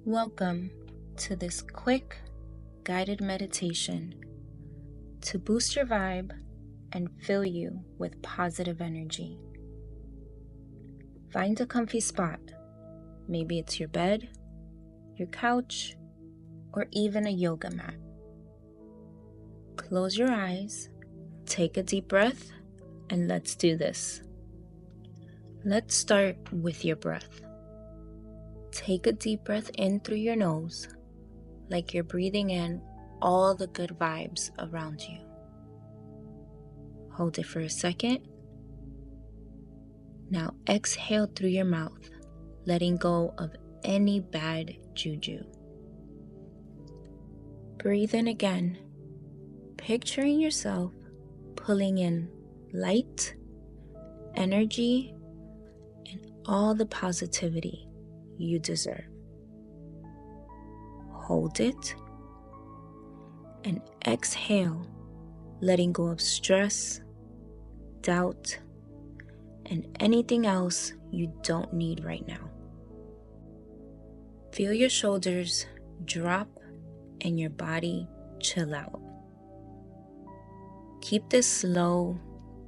Welcome to this quick guided meditation to boost your vibe and fill you with positive energy. Find a comfy spot. Maybe it's your bed, your couch, or even a yoga mat. Close your eyes, take a deep breath, and let's do this. Let's start with your breath. Take a deep breath in through your nose, like you're breathing in all the good vibes around you. Hold it for a second. Now exhale through your mouth, letting go of any bad juju. Breathe in again, picturing yourself pulling in light, energy, and all the positivity you deserve. Hold it and exhale, letting go of stress, doubt, and anything else you don't need right now. Feel your shoulders drop and your body chill out. Keep this slow,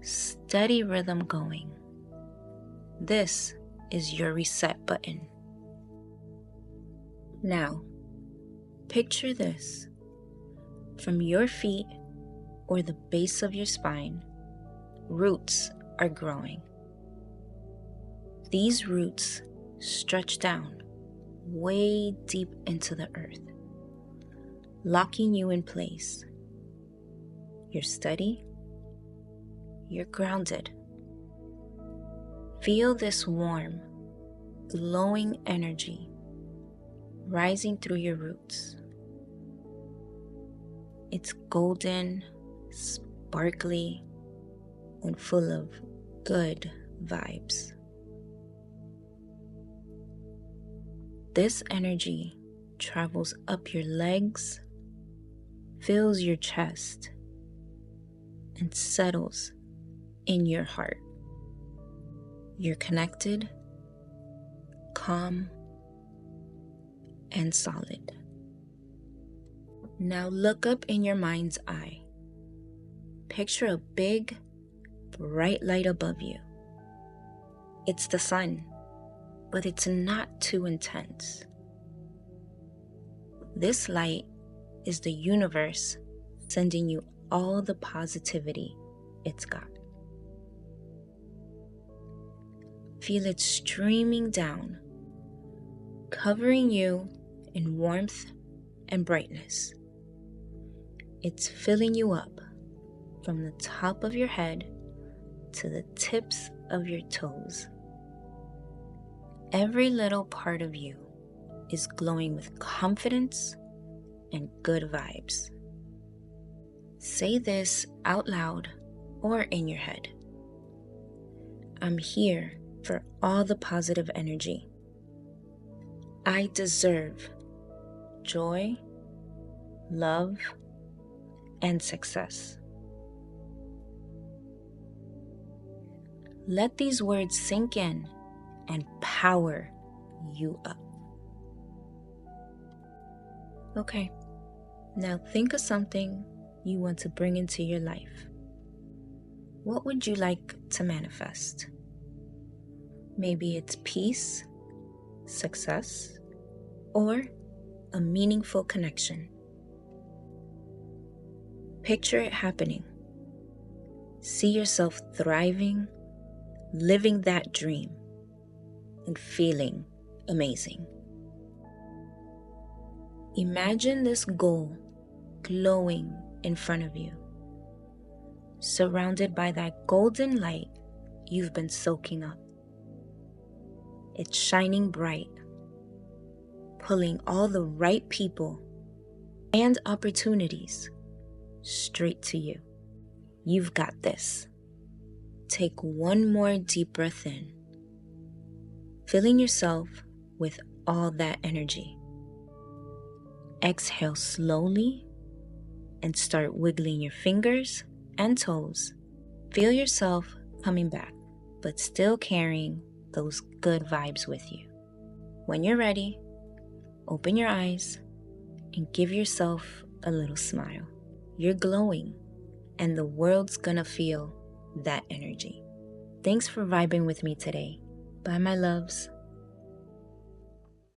steady rhythm going. This is your reset button. Now, picture this. From your feet or the base of your spine, roots are growing. These roots stretch down way deep into the earth, locking you in place. You're steady, you're grounded. Feel this warm, glowing energy rising through your roots. It's golden, sparkly, and full of good vibes. This energy travels up your legs, fills your chest, and settles in your heart. You're connected, calm, and solid. Now look up in your mind's eye. Picture a big, bright light above you. It's the sun, but it's not too intense. This light is the universe sending you all the positivity it's got. Feel it streaming down, covering you in warmth and brightness. It's filling you up from the top of your head to the tips of your toes. Every little part of you is glowing with confidence and good vibes. Say this out loud or in your head. I'm here for all the positive energy. I deserve joy, love, and success. Let these words sink in and power you up. Okay, now think of something you want to bring into your life. What would you like to manifest? Maybe it's peace, success, or a meaningful connection. Picture it happening. See yourself thriving, living that dream, and feeling amazing. Imagine this goal glowing in front of you, surrounded by that golden light you've been soaking up. It's shining bright, pulling all the right people and opportunities straight to you. You've got this. Take one more deep breath in, filling yourself with all that energy. Exhale slowly and start wiggling your fingers and toes. Feel yourself coming back, but still carrying those good vibes with you. When you're ready, open your eyes and give yourself a little smile. You're glowing, and the world's gonna feel that energy. Thanks for vibing with me today. Bye, my loves.